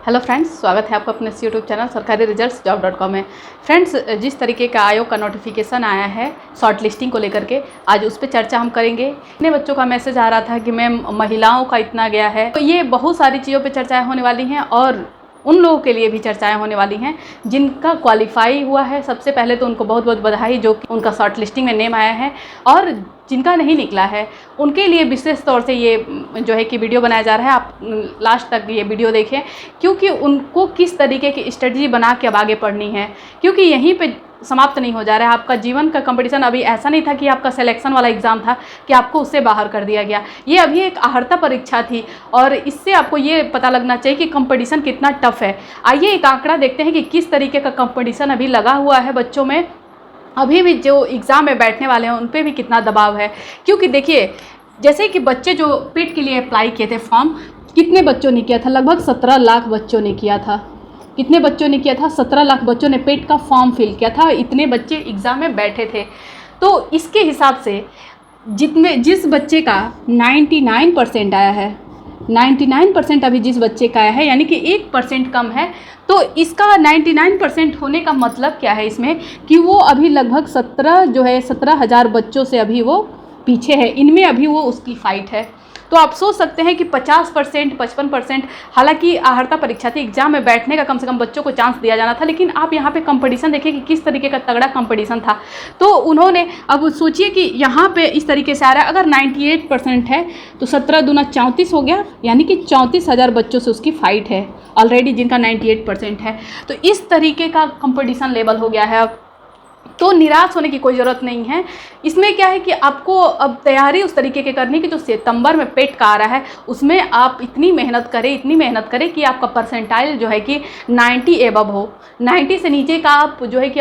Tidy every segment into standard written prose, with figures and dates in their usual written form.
Hello friends, स्वागत है आपका अपने यूट्यूब चैनल सरकारी रिजल्ट्स जॉब.com में। फ्रेंड्स, जिस तरीके का आयोग का नोटिफिकेशन आया है शॉर्ट लिस्टिंग को लेकर के, आज उस पर चर्चा हम करेंगे। इतने बच्चों का मैसेज आ रहा था कि मैम महिलाओं का इतना गया है, तो ये बहुत सारी चीज़ों पे चर्चाएं होने वाली हैं और उन लोगों के लिए भी चर्चाएं होने वाली हैं जिनका क्वालिफाई हुआ है। सबसे पहले तो उनको बहुत बहुत बधाई जो कि उनका शॉर्ट लिस्टिंग में नेम आया है, और जिनका नहीं निकला है उनके लिए विशेष तौर से ये जो है कि वीडियो बनाया जा रहा है। आप लास्ट तक ये वीडियो देखें, क्योंकि उनको किस तरीके की स्ट्रेटजी बना के अब आगे पढ़नी है, क्योंकि यहीं पे समाप्त नहीं हो जा रहा है। आपका जीवन का कंपटीशन अभी ऐसा नहीं था कि आपका सिलेक्शन वाला एग्ज़ाम था कि आपको उससे बाहर कर दिया गया। ये अभी एक आहर्ता परीक्षा थी और इससे आपको ये पता लगना चाहिए कि कंपटीशन कितना टफ है। आइए एक आंकड़ा देखते हैं कि किस तरीके का कंपटीशन अभी लगा हुआ है बच्चों में। अभी भी जो एग्ज़ाम में बैठने वाले हैं उन पर भी कितना दबाव है, क्योंकि देखिए जैसे कि बच्चे जो पीट के लिए अप्लाई किए थे फॉर्म, कितने बच्चों ने किया था? लगभग 17 लाख बच्चों ने किया था। कितने बच्चों ने किया था? 17 लाख बच्चों ने पेट का फॉर्म फिल किया था। इतने बच्चे एग्ज़ाम में बैठे थे। तो इसके हिसाब से जिस बच्चे का 99% आया है, 99% अभी जिस बच्चे का आया है, यानी कि 1% कम है, तो इसका 99% होने का मतलब क्या है इसमें कि वो अभी लगभग 17,000 बच्चों से अभी वो पीछे है। इनमें अभी वो उसकी फ़ाइट है। तो आप सोच सकते हैं कि 50%, 55%, हालांकि आहर्ता परीक्षा थी, एग्जाम में बैठने का कम से कम बच्चों को चांस दिया जाना था, लेकिन आप यहाँ पे कंपटीशन देखिए कि किस तरीके का तगड़ा कंपटीशन था। तो उन्होंने अब सोचिए कि यहाँ पे इस तरीके से आ रहा है, अगर 98% है तो 17 दूना 34 हो गया, यानी कि 34,000 बच्चों से उसकी फ़ाइट है ऑलरेडी, जिनका 98% है। तो इस तरीके का कंपटीशन लेवल हो गया है अब। तो निराश होने की कोई ज़रूरत नहीं है। इसमें क्या है कि आपको अब तैयारी उस तरीके के करनी कि जो सितंबर में पेट का आ रहा है उसमें आप इतनी मेहनत करें कि आपका परसेंटाइल जो है कि 90 एबव हो। 90 से नीचे का आप जो है कि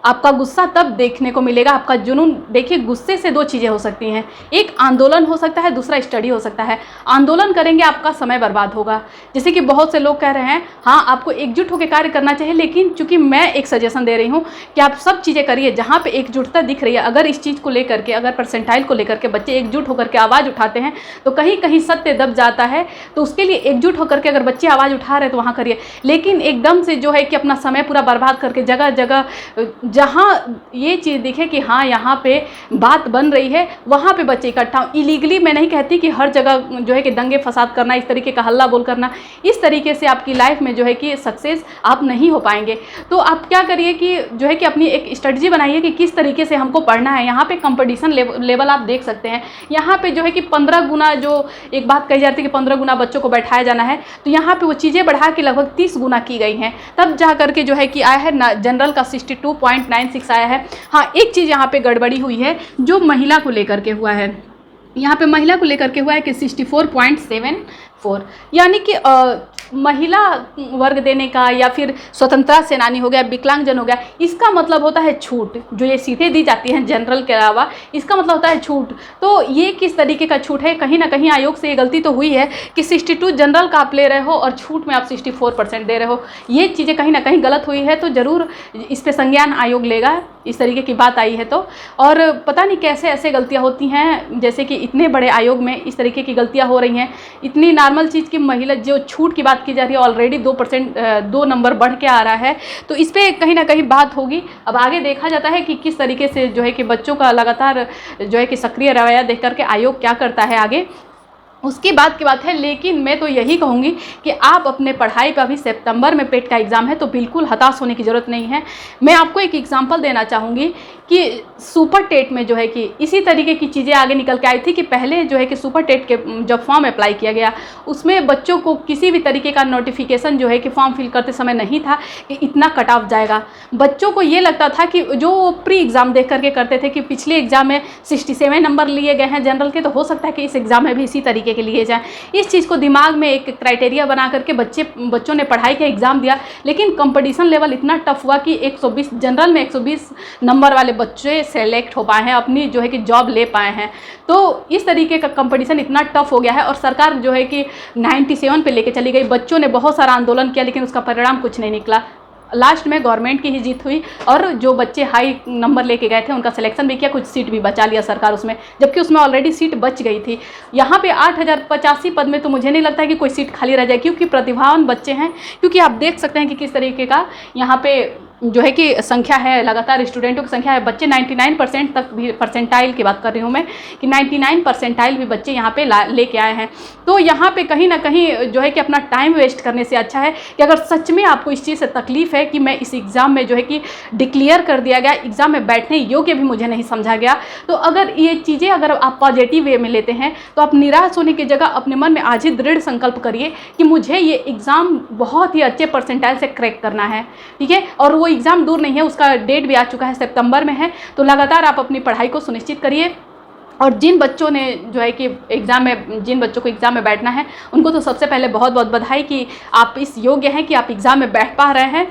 आपका गुस्सा तब देखने को मिलेगा, आपका जुनून। देखिए, गुस्से से दो चीज़ें हो सकती हैं, एक आंदोलन हो सकता है, दूसरा स्टडी हो सकता है। आंदोलन करेंगे आपका समय बर्बाद होगा। जैसे कि बहुत से लोग कह रहे हैं हाँ आपको एकजुट होकर कार्य करना चाहिए, लेकिन चूंकि मैं एक सजेशन दे रही हूँ कि आप सब चीज़ें करिए जहाँ पर एकजुटता दिख रही है। अगर इस चीज़ को लेकर के, अगर परसेंटाइल को लेकर के बच्चे एकजुट होकर के आवाज़ उठाते हैं तो कहीं कहीं सत्य दब जाता है। तो उसके लिए एकजुट होकर के अगर बच्चे आवाज़ उठा रहे हैं तो वहाँ करिए, लेकिन एकदम से जो है कि अपना समय पूरा बर्बाद करके जगह जगह जहाँ ये चीज़ दिखे कि हाँ यहाँ पे बात बन रही है वहाँ पे बच्चे इकट्ठा। इलीगली मैं नहीं कहती कि हर जगह जो है कि दंगे फसाद करना, इस तरीके का हल्ला बोल करना, इस तरीके से आपकी लाइफ में जो है कि सक्सेस आप नहीं हो पाएंगे। तो आप क्या करिए कि जो है कि अपनी एक स्ट्रेटजी बनाइए कि किस तरीके से हमको पढ़ना है। यहाँ पे कंपटीशन लेवल आप देख सकते हैं। यहाँ पे जो है कि 15 गुना, जो एक बात कही जाती है कि 15 गुना बच्चों को बैठाया जाना है, तो यहाँ पे वो चीज़ें बढ़ा के लगभग 30 गुना की गई हैं। तब जा करके जो है कि आया है जनरल का 62.96 आया है। हाँ, एक चीज़ यहाँ पे गड़बड़ी हुई है जो महिला को लेकर के हुआ है। यहाँ पे महिला को लेकर के हुआ है कि 64.74, यानी कि महिला वर्ग देने का, या फिर स्वतंत्रता सेनानी हो गया, विकलांगजन हो गया, इसका मतलब होता है छूट। जो ये सीटें दी जाती हैं जनरल के अलावा, इसका मतलब होता है छूट। तो ये किस तरीके का छूट है? कहीं ना कहीं आयोग से ये गलती तो हुई है कि 62 जनरल का आप ले रहे हो और छूट में आप 64% दे रहे हो। ये चीज़ें कहीं ना कहीं गलत हुई है, तो ज़रूर इस पर संज्ञान आयोग लेगा, इस तरीके की बात आई है तो। और पता नहीं कैसे ऐसे गलतियाँ होती हैं, जैसे कि इतने बड़े आयोग में इस तरीके की गलतियाँ हो रही हैं। इतनी नॉर्मल चीज़ की महिला जो छूट की बात की जा रही है, ऑलरेडी 2 नंबर बढ़ के आ रहा है। तो इस पर कहीं ना कहीं बात होगी। अब आगे देखा जाता है कि किस तरीके से जो है कि बच्चों का लगातार जो है कि सक्रिय रवैया देख करके आयोग क्या करता है आगे, उसकी बात की बात है। लेकिन मैं तो यही कहूँगी कि आप अपने पढ़ाई पर, अभी सितंबर में पेट का एग्ज़ाम है तो बिल्कुल हताश होने की ज़रूरत नहीं है। मैं आपको एक एग्जांपल देना चाहूँगी कि सुपर टेट में जो है कि इसी तरीके की चीज़ें आगे निकल के आई थी कि पहले जो है कि सुपर टेट के जब फॉर्म अप्लाई किया गया उसमें बच्चों को किसी भी तरीके का नोटिफिकेशन जो है कि फॉर्म फिल करते समय नहीं था कि इतना कट ऑफ जाएगा। बच्चों को ये लगता था कि जो प्री एग्ज़ाम देख करके करते थे कि पिछले एग्ज़ाम में 67 नंबर लिए गए हैं जनरल के, तो हो सकता है कि इस एग्ज़ाम में भी इसी तरीके के लिए जाए। इस चीज़ को दिमाग में एक क्राइटेरिया बना करके बच्चों ने पढ़ाई का एग्ज़ाम दिया, लेकिन कंपटीशन लेवल इतना टफ हुआ कि 120 जनरल में 120 नंबर वाले बच्चे सेलेक्ट हो पाए हैं, अपनी जो है कि जॉब ले पाए हैं। तो इस तरीके का कंपटीशन इतना टफ हो गया है और सरकार जो है कि 97 पे लेके चली गई। बच्चों ने बहुत सारा आंदोलन किया, लेकिन उसका परिणाम कुछ नहीं निकला। लास्ट में गवर्नमेंट की ही जीत हुई और जो बच्चे हाई नंबर लेके गए थे उनका सिलेक्शन भी किया, कुछ सीट भी बचा लिया सरकार उसमें, जबकि उसमें ऑलरेडी सीट बच गई थी। यहाँ पे 8085 पद में तो मुझे नहीं लगता है कि कोई सीट खाली रह जाए, क्योंकि प्रतिभावान बच्चे हैं। क्योंकि आप देख सकते हैं कि किस तरीके का यहाँ पे जो है कि संख्या है, लगातार स्टूडेंटों की संख्या है। बच्चे 99% तक भी, परसेंटाइल की बात कर रही हूँ मैं, कि 99 परसेंटाइल भी बच्चे यहाँ पे लेके आए हैं। तो यहाँ पे कहीं ना कहीं जो है कि अपना टाइम वेस्ट करने से अच्छा है कि अगर सच में आपको इस चीज़ से तकलीफ़ है कि मैं इस एग्ज़ाम में जो है कि डिक्लेयर कर दिया गया, एग्ज़ाम में बैठने योग्य भी मुझे नहीं समझा गया, तो अगर ये चीज़ें अगर आप पॉजिटिव वे में लेते हैं तो आप निराश होने की जगह अपने मन में आज ही दृढ़ संकल्प करिए कि मुझे ये एग्ज़ाम बहुत ही अच्छे परसेंटाइल से क्रैक करना है, ठीक है। और वो एग्ज़ाम दूर नहीं है, उसका डेट भी आ चुका है, सितंबर में है। तो लगातार आप अपनी पढ़ाई को सुनिश्चित करिए। और जिन बच्चों ने जो है कि एग्ज़ाम में, जिन बच्चों को एग्ज़ाम में बैठना है, उनको तो सबसे पहले बहुत बहुत बधाई कि आप इस योग्य हैं कि आप एग्ज़ाम में बैठ पा रहे हैं।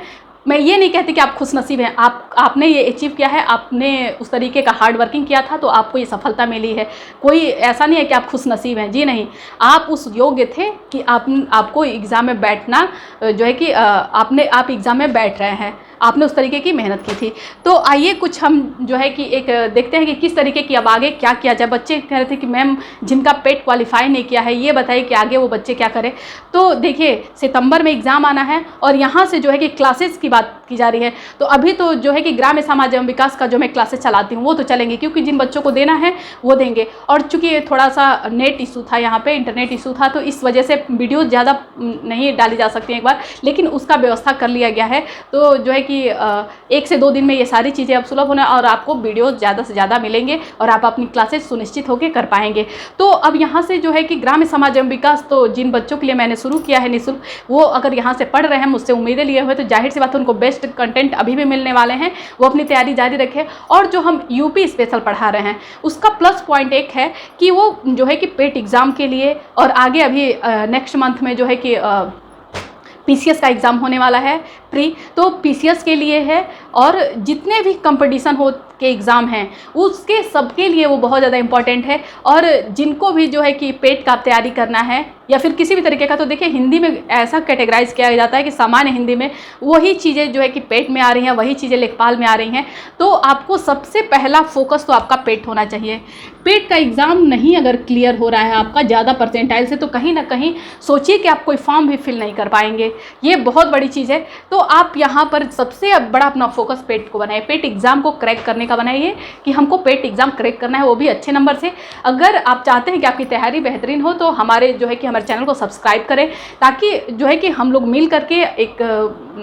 मैं ये नहीं कहती कि आप खुशनसीब हैं, आपने ये अचीव किया है, आपने उस तरीके का हार्ड वर्किंग किया था तो आपको ये सफलता मिली है। कोई ऐसा नहीं है कि आप खुशनसीब हैं, जी नहीं, आप उस योग्य थे कि आपको एग्ज़ाम में बैठना जो है कि आप एग्ज़ाम में बैठ रहे हैं, आपने उस तरीके की मेहनत की थी। तो आइए कुछ हम जो है कि एक देखते हैं कि किस तरीके की अब आगे क्या किया जाए। बच्चे कह रहे थे कि मैम जिनका पेट क्वालिफाई नहीं किया है, ये बताइए कि आगे वो बच्चे क्या करें। तो देखिए, सितंबर में एग्ज़ाम आना है और यहाँ से जो है कि क्लासेस की बात की जा रही है। तो अभी तो जो है कि ग्राम्य समाज एवं विकास का जो मैं क्लासेस चलाती हूँ वो तो चलेंगे, क्योंकि जिन बच्चों को देना है वो देंगे। और चूँकि थोड़ा सा नेट इशू था, यहाँ पे इंटरनेट इशू था, तो इस वजह से वीडियो ज़्यादा नहीं डाली जा सकती एक बार, लेकिन उसका व्यवस्था कर लिया गया है। तो जो है कि 1 से 2 दिन में ये सारी चीज़ें अब सुलभ होना और आपको वीडियो ज़्यादा से ज़्यादा मिलेंगे और आप अपनी क्लासेस सुनिश्चित होकर कर पाएंगे। तो अब यहाँ से जो है कि ग्राम्य समाज एवं विकास, तो जिन बच्चों के लिए मैंने शुरू किया है निःशुल्क, वो अगर यहाँ से पढ़ रहे हैं, मुझसे उम्मीदें लिए हुए, तो जाहिर सी बात है उनको बेस्ट कंटेंट अभी भी मिलने वाले हैं। वो अपनी तैयारी जारी रखें। और जो हम यूपी स्पेशल पढ़ा रहे हैं उसका प्लस पॉइंट एक है कि वो जो है कि पेट एग्ज़ाम के लिए और आगे अभी नेक्स्ट मंथ में जो है कि पीसीएस का एग्ज़ाम होने वाला है प्री, तो पीसीएस के लिए है। और जितने भी कंपटीशन हो के एग्ज़ाम हैं उसके सबके लिए वो बहुत ज़्यादा इम्पॉर्टेंट है। और जिनको भी जो है कि पेट का तैयारी करना है या फिर किसी भी तरीके का, तो देखिए हिंदी में ऐसा कैटेगराइज किया जाता है कि सामान्य हिंदी में वही चीज़ें जो है कि पेट में आ रही हैं, वही चीज़ें लेखपाल में आ रही हैं। तो आपको सबसे पहला फोकस तो आपका पेट होना चाहिए। पेट का एग्ज़ाम नहीं अगर क्लियर हो रहा है आपका ज़्यादा परसेंटाइल से, तो कहीं ना कहीं सोचिए कि आप कोई फॉर्म भी फिल नहीं कर पाएंगे। ये बहुत बड़ी चीज़ है। तो आप यहाँ पर सबसे बड़ा अपना फोकस पेट को बनाइए, पेट एग्ज़ाम को क्रैक करने का बनाइए कि हमको पेट एग्ज़ाम क्रैक करना है, वो भी अच्छे नंबर से। अगर आप चाहते हैं कि आपकी तैयारी बेहतरीन हो तो हमारे जो है कि हमारे चैनल को सब्सक्राइब करें, ताकि जो है कि हम लोग मिल करके एक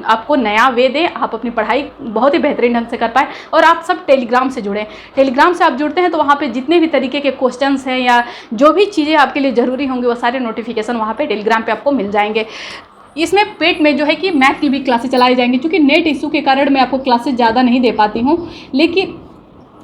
आपको नया वे दें, आप अपनी पढ़ाई बहुत ही बेहतरीन ढंग से कर पाएँ। और आप सब टेलीग्राम से जुड़ें। टेलीग्राम से आप जुड़ते हैं तो वहाँ पे जितने भी तरीके के क्वेश्चंस हैं या जो भी चीज़ें आपके लिए ज़रूरी होंगी वो सारे नोटिफिकेशन वहाँ पे टेलीग्राम पे आपको मिल जाएंगे। इसमें पेट में जो है कि मैथ की भी क्लासेस चलाई जाएंगी, क्योंकि नेट इशू के कारण मैं आपको क्लासेस ज़्यादा नहीं दे पाती हूँ, लेकिन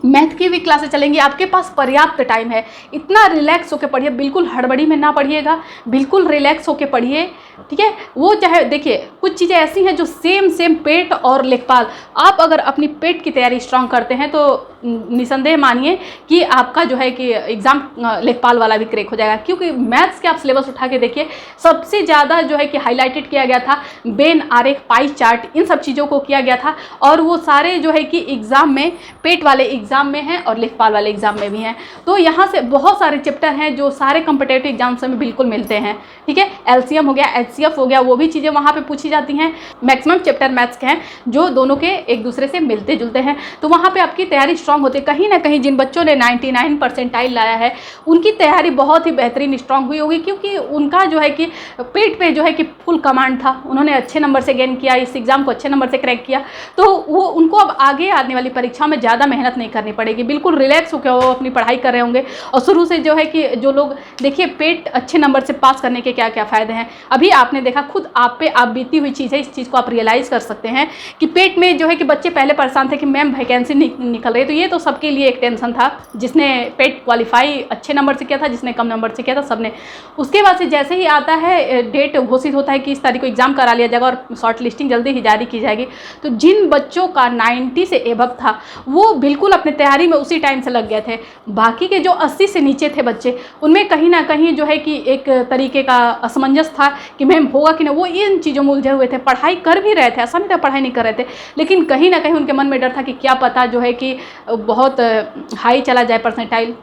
मैथ की भी क्लासेस चलेंगी। आपके पास पर्याप्त टाइम है, इतना रिलैक्स होकर पढ़िए, बिल्कुल हड़बड़ी में ना पढ़िएगा, बिल्कुल रिलैक्स होकर पढ़िए, ठीक है। वो चाहे देखिए कुछ चीज़ें ऐसी हैं जो सेम पेट और लेखपाल, आप अगर अपनी पेट की तैयारी स्ट्रांग करते हैं तो निसंदेह मानिए कि आपका जो है कि एग्ज़ाम लेखपाल वाला भी क्रैक हो जाएगा। क्योंकि मैथ्स के आप सिलेबस उठा के देखिए, सबसे ज़्यादा जो है कि हाईलाइटेड किया गया था बेन, आरेख, पाई चार्ट, इन सब चीज़ों को किया गया था। और वो सारे जो है कि एग्ज़ाम में, पेट वाले एग्ज़ाम में हैं और लेखपाल वाले एग्ज़ाम में भी हैं। तो यहाँ से बहुत सारे चैप्टर हैं जो सारे कंपिटेटिव एग्जाम्स में बिल्कुल मिलते हैं, ठीक है। एलसीएम हो गया, एचसीएफ हो गया, वो भी चीज़ें वहाँ पे पूछी जाती हैं। मैक्सिमम चैप्टर मैथ्स के हैं जो दोनों के एक दूसरे से मिलते जुलते हैं, तो वहाँ पे आपकी तैयारी स्ट्रांग होती है। कहीं ना कहीं जिन बच्चों ने 99 परसेंटाइल लाया है उनकी तैयारी बहुत ही बेहतरीन स्ट्रांग हुई होगी, क्योंकि उनका जो है कि पेट पे जो है कि फुल कमांड था, उन्होंने अच्छे नंबर से गेन किया, इस एग्ज़ाम को अच्छे नंबर से क्रैक किया। तो वो उनको अब आगे आने वाली परीक्षा में ज़्यादा मेहनत नहीं करनी पड़ेगी, बिल्कुल रिलैक्स होकर वो अपनी पढ़ाई कर रहे होंगे। और शुरू से जो है कि जो लोग देखिए पेट अच्छे नंबर से पास करने के क्या क्या फ़ायदे हैं, अभी आपने देखा, खुद आप पे आप बीती हुई चीज़ है, इस चीज़ को आप रियलाइज़ कर सकते हैं कि पेट में जो है कि बच्चे पहले परेशान थे कि मैम वैकेंसी निकल रही है। तो ये तो सबके लिए एक टेंशन था, जिसने पेट क्वालिफाई अच्छे नंबर से किया था, जिसने कम नंबर से किया था, सबने। उसके बाद से जैसे ही आता है डेट घोषित होता है कि इस तारीख को एग्ज़ाम करा लिया जाएगा और शॉर्ट लिस्टिंग जल्दी ही जारी की जाएगी, तो जिन बच्चों का 90 से एबव था वो बिल्कुल अपने तैयारी में उसी टाइम से लग गए थे। बाकी के जो 80 से नीचे थे बच्चे, उनमें कहीं ना कहीं जो है कि एक तरीके का असमंजस था कि मैम होगा कि नहीं, वो इन चीज़ों में उलझे हुए थे। पढ़ाई कर भी रहे थे, ऐसा नहीं था पढ़ाई नहीं कर रहे थे, लेकिन कहीं ना कहीं उनके मन में डर था कि क्या पता जो है कि बहुत हाई चला जाए परसेंटाइल।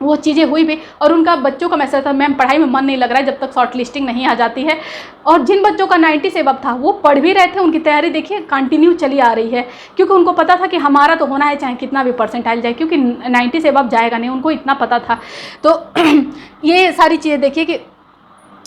वो चीज़ें हुई भी, और उनका बच्चों का मैसेज था मैम पढ़ाई में मन नहीं लग रहा है जब तक शॉर्ट लिस्टिंग नहीं आ जाती है। और जिन बच्चों का 90 से अबव था वो पढ़ भी रहे थे, उनकी तैयारी देखिए कंटिन्यू चली आ रही है, क्योंकि उनको पता था कि हमारा तो होना है चाहे कितना भी परसेंटाइल जाए, क्योंकि 90 से अबव जाएगा नहीं, उनको इतना पता था। तो ये सारी चीज़ें देखिए कि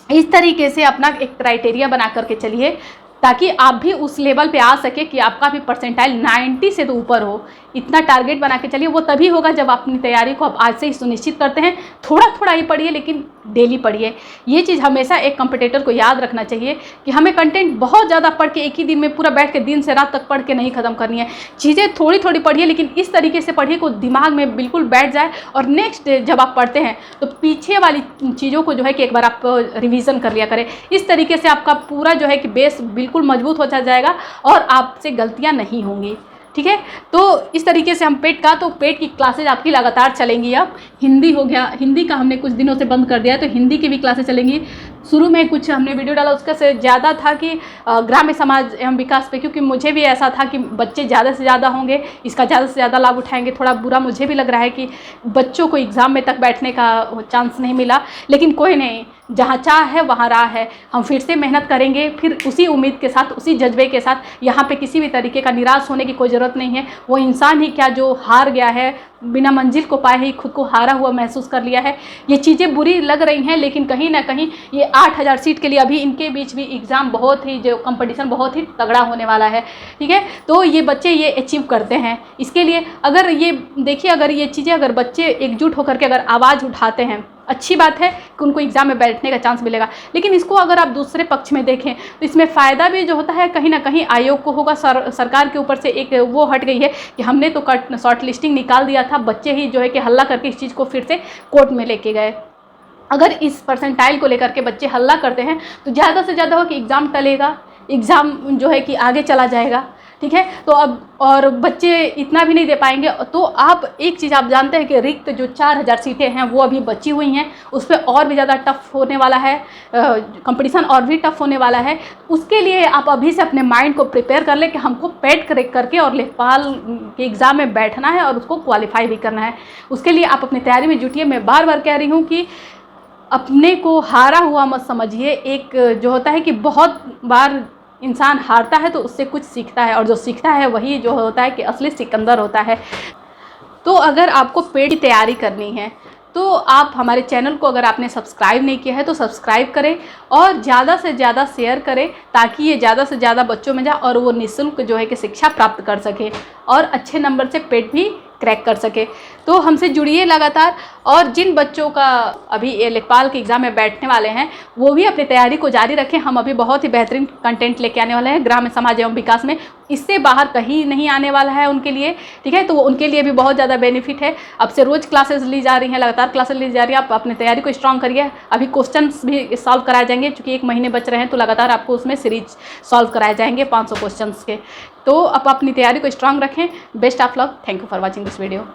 इस तरीके से अपना एक क्राइटेरिया बना करके चलिए, ताकि आप भी उस लेवल पे आ सके कि आपका भी परसेंटाइल 90 से तो ऊपर हो। इतना टारगेट बना के चलिए। वो तभी होगा जब आप अपनी तैयारी को आप आज से ही सुनिश्चित करते हैं। थोड़ा थोड़ा ही पढ़िए, लेकिन डेली पढ़िए। ये चीज़ हमेशा एक कंपटीटर को याद रखना चाहिए कि हमें कंटेंट बहुत ज़्यादा पढ़ के एक ही दिन में पूरा बैठ के दिन से रात तक पढ़ के नहीं ख़त्म करनी है। चीज़ें थोड़ी थोड़ी पढ़िए, लेकिन इस तरीके से पढ़िए कि दिमाग में बिल्कुल बैठ जाए, और नेक्स्ट डे जब आप पढ़ते हैं तो पीछे वाली चीज़ों को जो है कि एक बार आप रिवीजन कर लिया करें। इस तरीके से आपका पूरा जो है कि बेस बिल्कुल मजबूत हो जाएगा और आपसे गलतियाँ नहीं होंगी। ठीक है, तो इस तरीके से हम पेट की क्लासेज आपकी लगातार चलेंगी। अब हिंदी हो गया, हिंदी का हमने कुछ दिनों से बंद कर दिया है, तो हिंदी की भी क्लासेज चलेंगी। शुरू में कुछ हमने वीडियो डाला, उसका से ज़्यादा था कि ग्राम्य समाज एवं विकास पे, क्योंकि मुझे भी ऐसा था कि बच्चे ज़्यादा से ज़्यादा होंगे, इसका ज़्यादा से ज़्यादा लाभ उठाएंगे। थोड़ा बुरा मुझे भी लग रहा है कि बच्चों को एग्ज़ाम में तक बैठने का चांस नहीं मिला, लेकिन कोई नहीं, जहाँ चाह है वहाँ राह है। हम फिर से मेहनत करेंगे, फिर उसी उम्मीद के साथ, उसी जज्बे के साथ। यहाँ पे किसी भी तरीके का निराश होने की कोई ज़रूरत नहीं है। वो इंसान ही क्या जो हार गया है, बिना मंजिल को पाए ही खुद को हारा हुआ महसूस कर लिया है। ये चीज़ें बुरी लग रही हैं, लेकिन कहीं ना कहीं ये 8000 सीट के लिए अभी इनके बीच भी एग्ज़ाम बहुत ही, जो कंपटीशन बहुत ही तगड़ा होने वाला है। ठीक है, तो ये बच्चे ये अचीव करते हैं। इसके लिए अगर ये देखिए, अगर ये चीज़ें, अगर बच्चे एकजुट होकर के अगर आवाज़ उठाते हैं, अच्छी बात है कि उनको एग्ज़ाम में बैठने का चांस मिलेगा। लेकिन इसको अगर आप दूसरे पक्ष में देखें तो इसमें फ़ायदा भी जो होता है कहीं ना कहीं आयोग को होगा। सरकार के ऊपर से एक वो हट गई है कि हमने तो शॉर्ट लिस्टिंग निकाल दिया था, बच्चे ही जो है कि हल्ला करके इस चीज़ को फिर से कोर्ट में लेके गए। अगर इस परसेंटाइल को लेकर के बच्चे हल्ला करते हैं तो ज़्यादा से ज़्यादा हो कि एग्ज़ाम टलेगा, एग्ज़ाम जो है कि आगे चला जाएगा। ठीक है, तो अब और बच्चे इतना भी नहीं दे पाएंगे। तो आप एक चीज़ आप जानते हैं कि रिक्त जो 4000 सीटें हैं वो अभी बची हुई हैं, उस पर और भी ज़्यादा टफ होने वाला है, कंपटीशन और भी टफ होने वाला है। उसके लिए आप अभी से अपने माइंड को प्रिपेयर कर लें कि हमको पेट क्रैक करके और लेखपाल के एग्ज़ाम में बैठना है और उसको क्वालिफाई भी करना है। उसके लिए आप अपनी तैयारी में जुटिए। मैं बार बार कह रही हूँ कि अपने को हारा हुआ मत समझिए। एक जो होता है कि बहुत बार इंसान हारता है तो उससे कुछ सीखता है, और जो सीखता है वही जो होता है कि असली सिकंदर होता है। तो अगर आपको पेट की तैयारी करनी है तो आप हमारे चैनल को अगर आपने सब्सक्राइब नहीं किया है तो सब्सक्राइब करें और ज़्यादा से ज़्यादा शेयर करें, ताकि ये ज़्यादा से ज़्यादा बच्चों में जाए और वो निःशुल्क जो है कि शिक्षा प्राप्त कर सके और अच्छे नंबर से पेट भी क्रैक कर सके। तो हमसे जुड़िए लगातार। और जिन बच्चों का अभी ये लेखपाल के एग्ज़ाम में बैठने वाले हैं वो भी अपनी तैयारी को जारी रखें। हम अभी बहुत ही बेहतरीन कंटेंट लेके आने वाले हैं ग्राम्य समाज एवं विकास में, इससे बाहर कहीं नहीं आने वाला है उनके लिए। ठीक है, तो उनके लिए भी बहुत ज़्यादा बेनिफिट है। अब से रोज़ क्लासेस ली जा रही हैं, लगातार क्लासेस ली जा रही है। आप अपनी तैयारी को स्ट्रॉन्ग करिए। अभी क्वेश्चंस भी सॉल्व कराए जाएंगे, क्योंकि 1 महीने बच रहे हैं, तो लगातार आपको उसमें सीरीज सॉल्व कराए जाएंगे 500 क्वेश्चंस के। तो आप अपनी तैयारी को स्ट्रॉन्ग रखें। Best of luck. Thank you for watching this video.